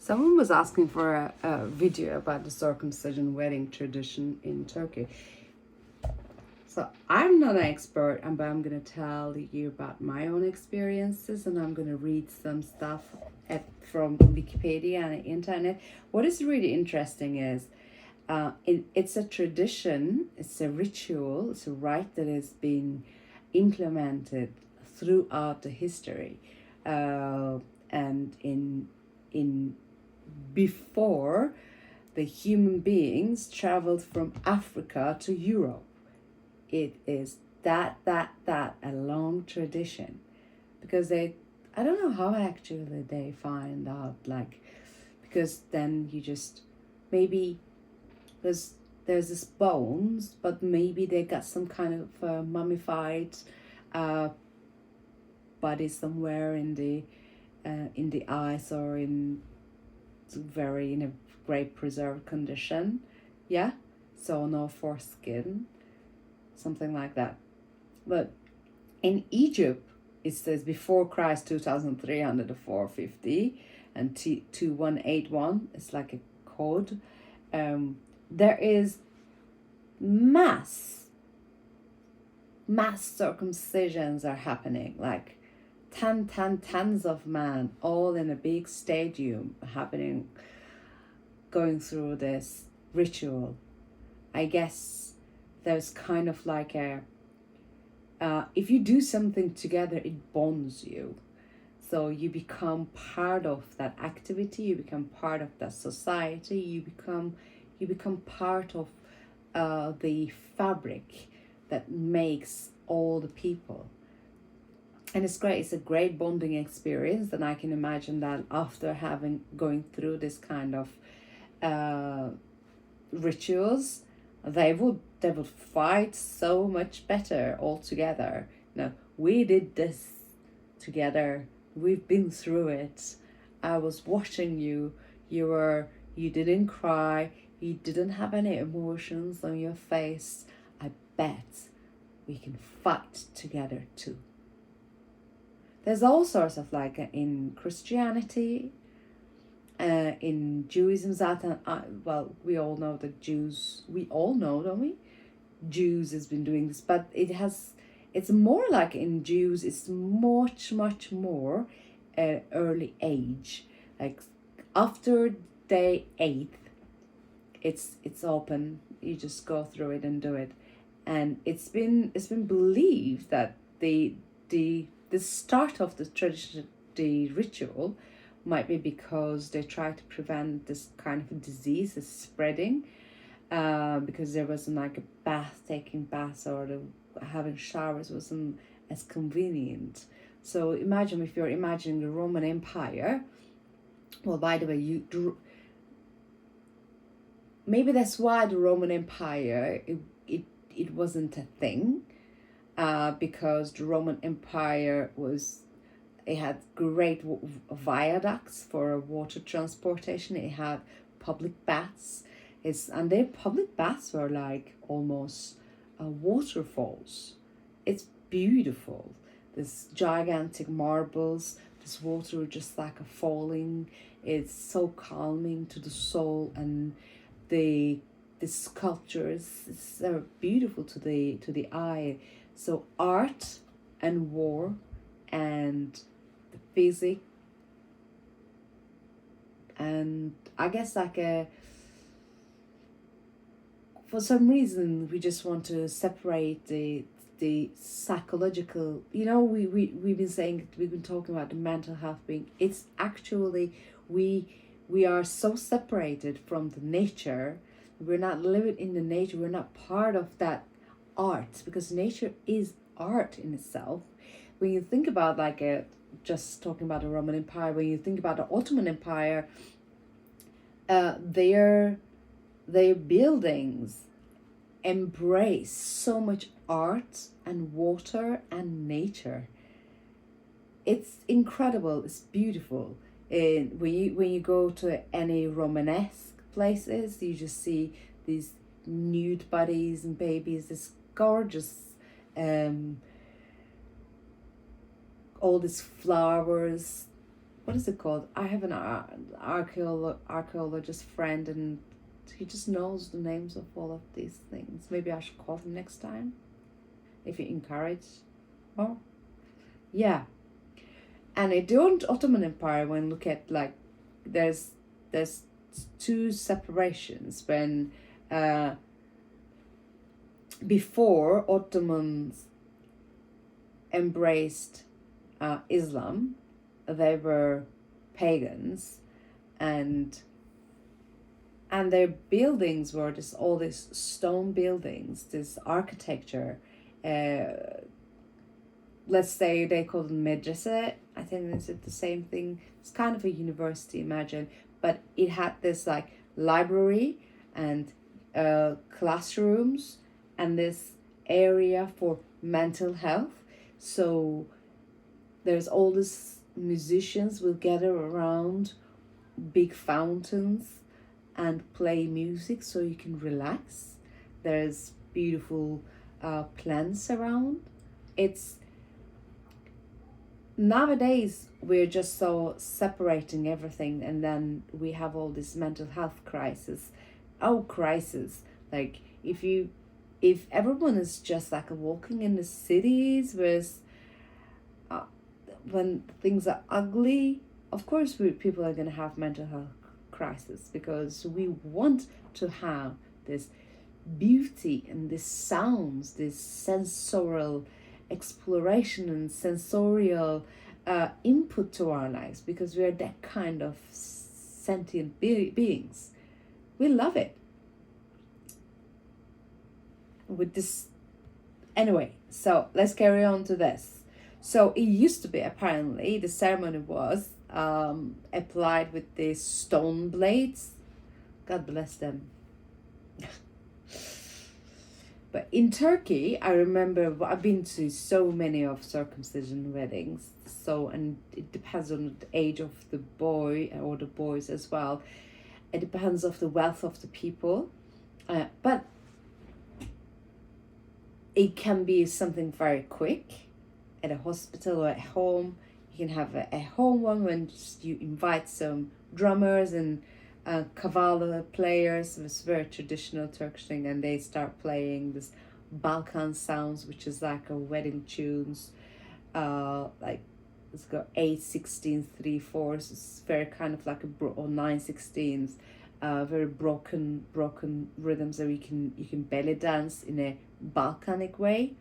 Someone was asking for a video about the circumcision wedding tradition in Turkey. So I'm not an expert, but I'm going to tell you about my own experiences, and I'm going to read some stuff from Wikipedia and the internet. What is really interesting is it's a tradition, it's a ritual, it's a rite that has been implemented throughout the history, and in before the human beings traveled from Africa to Europe. It is that a long tradition, because I don't know how actually they find out, like, because then you just maybe there's this bones, but maybe they got some kind of mummified body somewhere in the ice, or in a great preserved condition, yeah, so no foreskin, something like that. But in Egypt, it says before Christ 2350 and 2181. It's like a code. There is mass circumcisions are happening, like tens of men all in a big stadium happening, going through this ritual. I guess there's kind of like if you do something together, it bonds you. So you become part of that activity, you become part of that society, you become part of the fabric that makes all the people. And it's great. It's a great bonding experience. And I can imagine that after going through this kind of rituals, they would fight so much better all together. We did this together. We've been through it. I was watching you. You didn't cry. You didn't have any emotions on your face. I bet we can fight together too. There's all sorts of, like, in Christianity, in Judaism, we all know that Jews, we all know, don't we? Jews has been doing this, but it's more like in Jews, it's much more early age. Like after day 8, it's open. You just go through it and do it. And it's been believed that the start of the tradition, the ritual, might be because they try to prevent this kind of disease is spreading, because there wasn't like taking baths or having showers wasn't as convenient. So imagine, if you're imagining the Roman Empire, well, by the way, maybe that's why the Roman Empire, it wasn't a thing, because the Roman Empire it had great viaducts for water transportation. It had public baths. And their public baths were like almost waterfalls. It's beautiful. This gigantic marbles, this water just like a falling. It's so calming to the soul, and the sculptures, they're beautiful to the eye. So art and war and the physics, and I guess like for some reason we just want to separate the psychological, we've been talking about the mental health being, it's actually we are so separated from the nature. We're not living in the nature. We're not part of that art, because nature is art in itself. When you think about just talking about the Roman Empire, when you think about the Ottoman Empire, their buildings embrace so much art and water and nature. It's incredible. It's beautiful. And when you go to any Romanesque places, you just see these nude bodies and babies, this gorgeous, all these flowers, what is it called? I have an archaeologist friend, and he just knows the names of all of these things. Maybe I should call him next time if you encourage. Oh, yeah. And in the Ottoman Empire, when look at like, there's two separations when before Ottomans embraced Islam, they were pagans, and their buildings were all these stone buildings, this architecture. Let's say they call it medrese. I think it's the same thing. It's kind of a university, imagine, but it had this like library and classrooms and this area for mental health. So there's all these musicians will gather around big fountains and play music so you can relax. There's beautiful plants around. It's nowadays we're just so separating everything, and then we have all this mental health crisis. Like if everyone is just like walking in the cities with when things are ugly, of course people are going to have mental health crisis, because we want to have this beauty and this sounds, this sensorial exploration and sensorial input to our lives, because we are that kind of sentient beings. We love it. With this, anyway, so let's carry on to this. So it used to be, apparently the ceremony was applied with these stone blades. God bless them. But in Turkey, I remember I've been to so many of circumcision weddings. So, and it depends on the age of the boy or the boys as well. It depends of the wealth of the people. But it can be something very quick at a hospital or at home. You can have a home one when you invite some drummers and kavala players. It's very traditional Turkish thing, and they start playing this Balkan sounds, which is like a wedding tunes. Like it's got 8/16, 3/4. It's very kind of like or 9/16. Very broken rhythms that you can belly dance in a Balkanic way,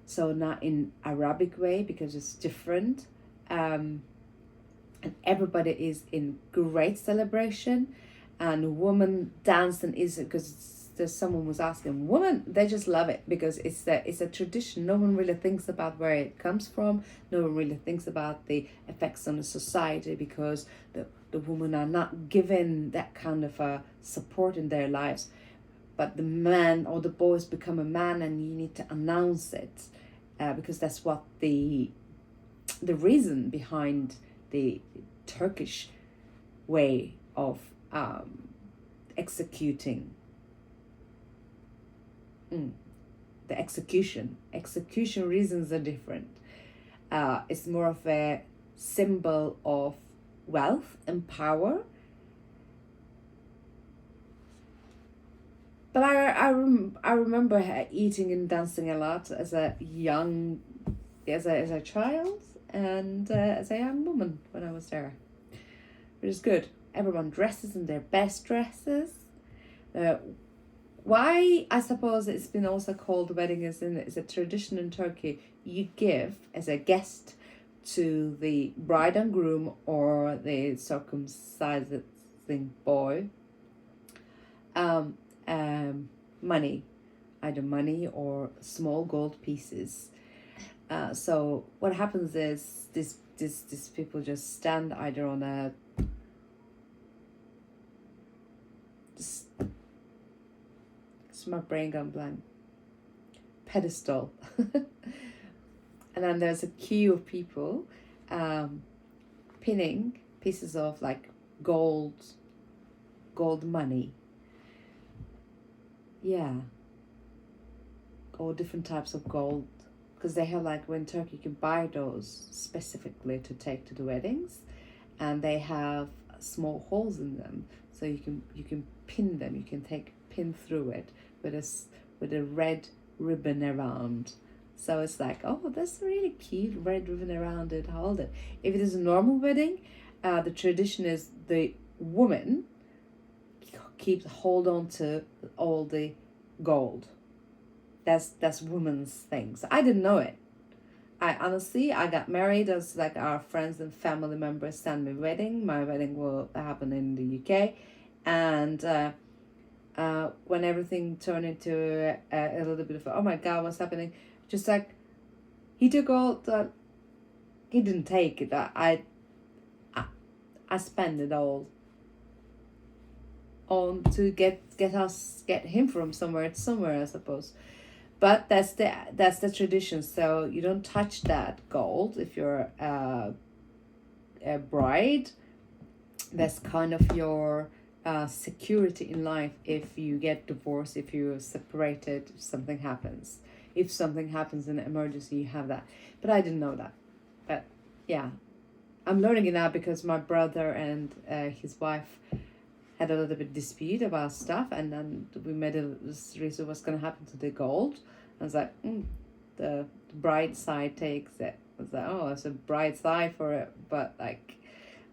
so not in Arabic way, because it's different. And everybody is in great celebration, and women dance, and is because there's someone was asking women, they just love it because it's a tradition. No one really thinks about where it comes from. No one really thinks about the effects on the society, because the women are not given that kind of support in their lives. But the man or the boys become a man, and you need to announce it, because that's what the reason behind the Turkish way of executing. The execution reasons are different. It's more of a symbol of wealth and power. But I remember eating and dancing a lot as a child, and as a young woman when I was there. It was good. Everyone dresses in their best dresses. Why I suppose it's been also called wedding is a tradition in Turkey. You give as a guest to the bride and groom or the circumcising boy money, either money or small gold pieces. So what happens is these people just stand either on a my brain gone blank pedestal, and then there's a queue of people pinning pieces of like gold money, or different types of gold, because they have like when Turkey can buy those specifically to take to the weddings, and they have small holes in them, so you can pin them. You can pin through it with a red ribbon around. So it's like, oh, that's really cute, red ribbon around it. Hold it. If it is a normal wedding, the tradition is the woman keeps hold on to all the gold. That's women's things. I didn't know it. I got married as like our friends and family members sent me wedding. My wedding will happen in the UK, and when everything turned into a little bit of, oh my God, what's happening? Just like, he took all the, he didn't take it. I spent it all on to get him from somewhere to somewhere, I suppose. But that's the tradition. So you don't touch that gold if you're a bride. That's kind of your security in life. If you get divorced, if you're separated, if something happens. If something happens in an emergency, you have that. But I didn't know that. But yeah, I'm learning it now because my brother and his wife had a little bit dispute about stuff, and then we made a reason what's going to happen to the gold. I was like, the bride side takes it. I was like, oh, it's a bride side for it, but like,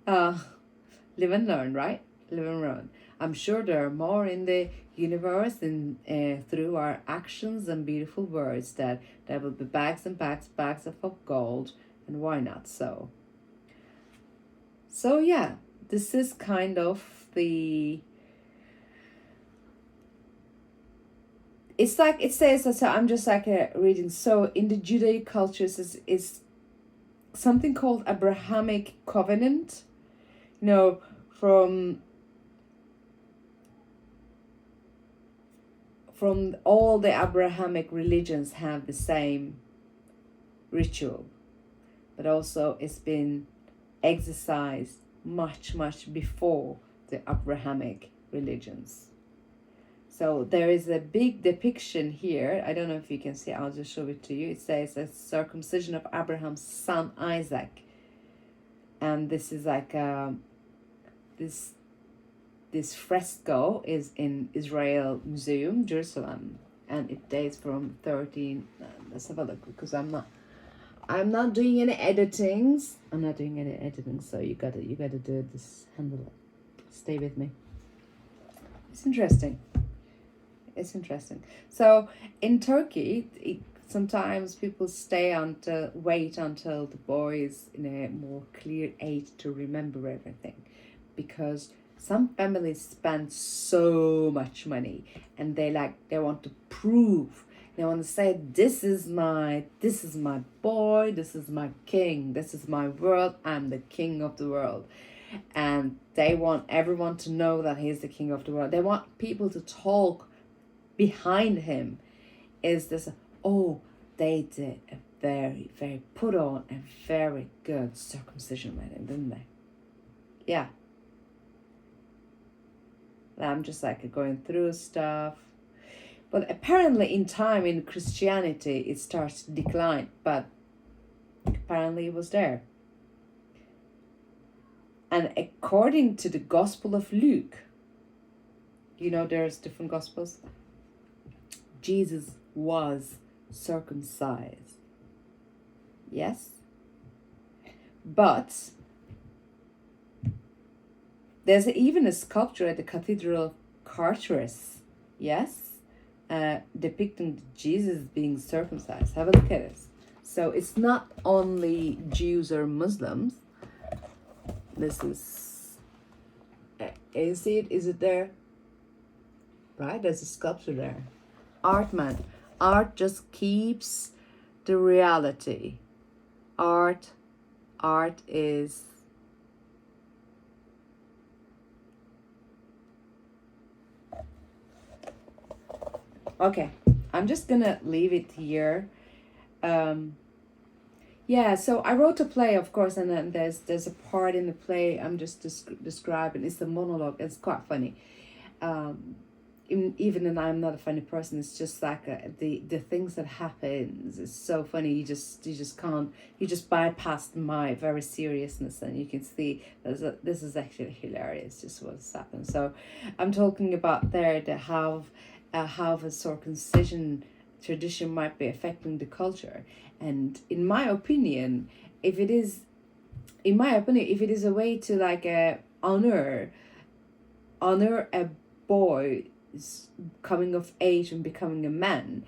live and learn, right? Live and learn. I'm sure there are more in the universe and through our actions and beautiful words that there will be bags and bags of gold, and why not? So yeah, this is kind of the, it's like it says, so I'm just like reading. So in the Judaic cultures is something called Abrahamic covenant, from all the Abrahamic religions have the same ritual, but also it's been exercised much before the Abrahamic religions. So there is a big depiction here. I don't know if you can see. I'll just show it to you. It says the circumcision of Abraham's son Isaac, and this is like this fresco is in Israel Museum, Jerusalem, and it dates from 13. Let's have a look, because I'm not doing any editings. I'm not doing any editing, so you gotta do this. Handle it. Stay with me. It's interesting. So in Turkey, sometimes people wait until the boy is in a more clear age to remember everything, because some families spend so much money and they want to prove. They want to say, this is my boy, this is my king, this is my world, I'm the king of the world. And they want everyone to know that he's the king of the world. They want people to talk behind him. Is this, oh, they did a very, very put on a very good circumcision wedding, didn't they? Yeah. I'm just like going through stuff. But apparently in time in Christianity it starts to decline, but apparently it was there. And according to the Gospel of Luke, there's different Gospels, Jesus was circumcised. Yes? But there's even a sculpture at the Cathedral of Chartres, yes, depicting Jesus being circumcised. Have a look at this. So it's not only Jews or Muslims. This is, you see it? Is it there? Right, there's a sculpture there. Art, man. Art just keeps the reality. Art is okay. I'm just gonna leave it here. Yeah, so I wrote a play, of course, and then there's a part in the play I'm just describing. It's a monologue. It's quite funny. even and I'm not a funny person, it's just like the things that happens is so funny. You just can't, you just bypass my very seriousness, and you can see this is actually hilarious, just what's happened. So I'm talking about there the how the circumcision tradition might be affecting the culture. And in my opinion, if it is if it is a way to like honor a boy coming of age and becoming a man,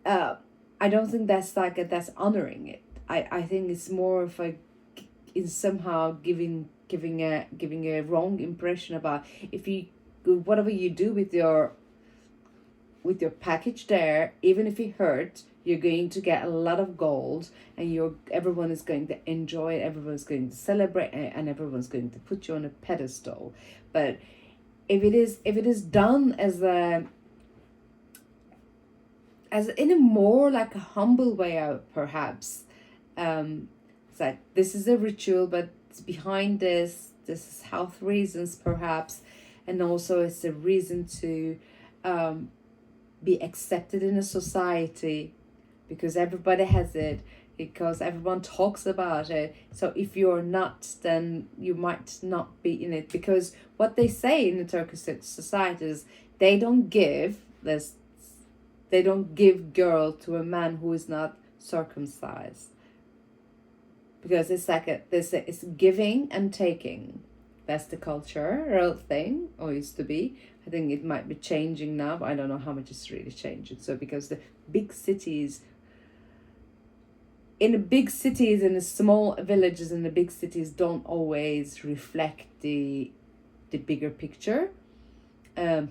I don't think that's that's honoring it. I think it's more of a, is somehow giving a wrong impression about, if you, whatever you do with your package there, even if it hurts, you're going to get a lot of gold, and everyone is going to enjoy it, everyone's going to celebrate it, and everyone's going to put you on a pedestal. But if it is done as in a more like a humble way, perhaps, it's like, this is a ritual, but it's behind this is health reasons perhaps, and also it's a reason to be accepted in a society, because everybody has it, because everyone talks about it. So if you're not, then you might not be in it, because what they say in the Turkish society is they don't give girl to a man who is not circumcised, because it's like it's giving and taking. That's the cultural thing, or used to be. I think it might be changing now, but I don't know how much it's really changing. So because the big cities, in the big cities and the small villages in the big cities don't always reflect the bigger picture. I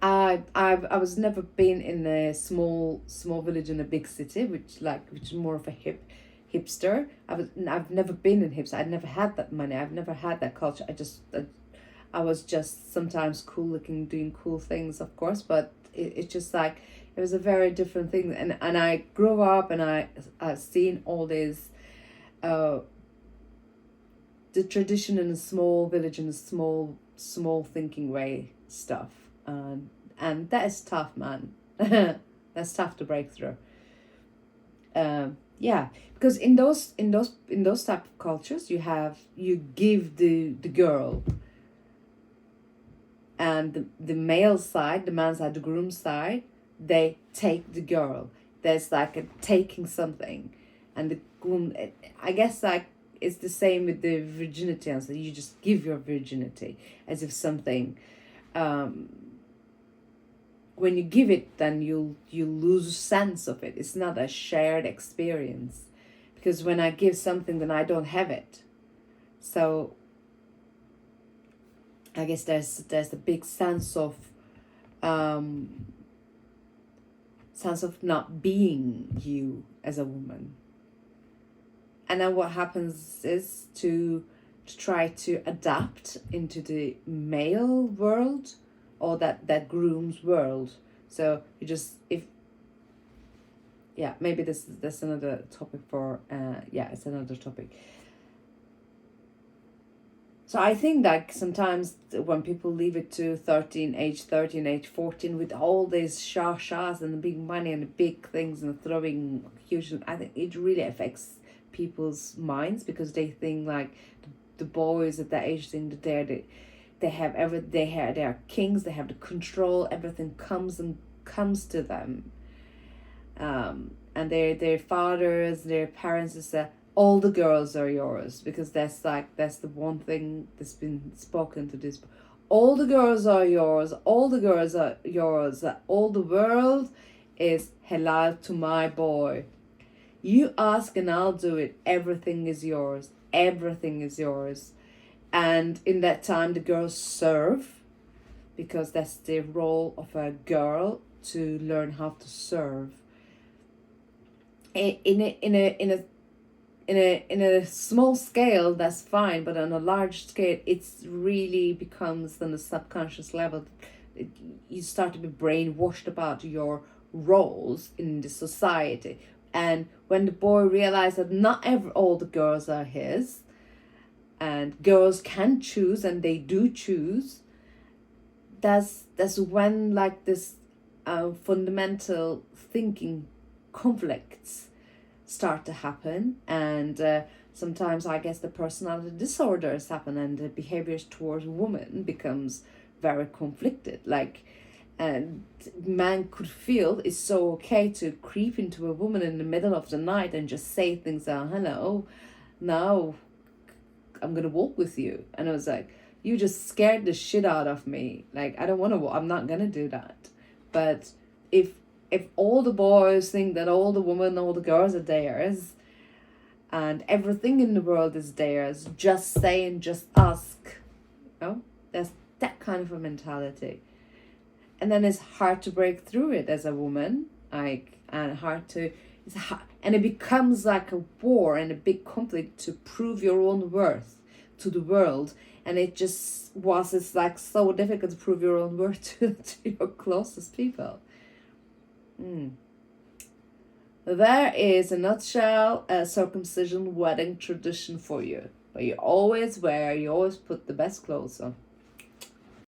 was never been in a small village in a big city, which is more of a hipster. I've never been in hipster. I've never had that money. I've never had that culture. I was just sometimes cool looking, doing cool things, of course, but it's just like, it was a very different thing. And I grew up and I've seen all this, the tradition in a small village, in a small thinking way stuff. And that is tough, man. That's tough to break through. Yeah, because in those type of cultures, you give the girl, and the male side, the man side, the groom side, they take the girl. There's like a taking something, and the groom, I guess like it's the same with the virginity answer. You just give your virginity as if something. When you give it, then you lose sense of it. It's not a shared experience, because when I give something, then I don't have it. So I guess there's a big sense of not being you as a woman. And then what happens is to try to adapt into the male world, or that groom's world. So you just, maybe that's another topic for it's another topic. So I think that sometimes when people leave it to age 14 with all these shas and the big money and the big things and throwing huge, I think it really affects people's minds, because they think like the boys at that age think that they are kings, they have the control, everything comes to them, and their fathers, their parents is that all the girls are yours, because that's the one thing that's been spoken to this. All the girls are yours, all the girls are yours, all the world is halal to my boy. You ask and I'll do it. Everything is yours. And in that time, the girls serve, because that's the role of a girl, to learn how to serve. In a small scale, that's fine, but on a large scale, it's really becomes on a subconscious level. You start to be brainwashed about your roles in the society, and when the boy realizes that not all the girls are his, and girls can choose, and they do choose, that's when like this fundamental thinking conflicts start to happen, and sometimes I guess the personality disorders happen, and the behaviors towards women becomes very conflicted. Like, and man could feel it's so okay to creep into a woman in the middle of the night and just say things like, hello, now I'm gonna walk with you. And I was like, you just scared the shit out of me. Like, I don't want to, I'm not gonna do that. But if all the boys think that all the women, all the girls are theirs, and everything in the world is theirs, just say and just ask. You know? There's that kind of a mentality. And then it's hard to break through it as a woman. Like, and it's hard, and it becomes like a war and a big conflict to prove your own worth to the world. And it's like so difficult to prove your own worth to your closest people. There is, a nutshell, a circumcision wedding tradition for you. But you always put the best clothes on.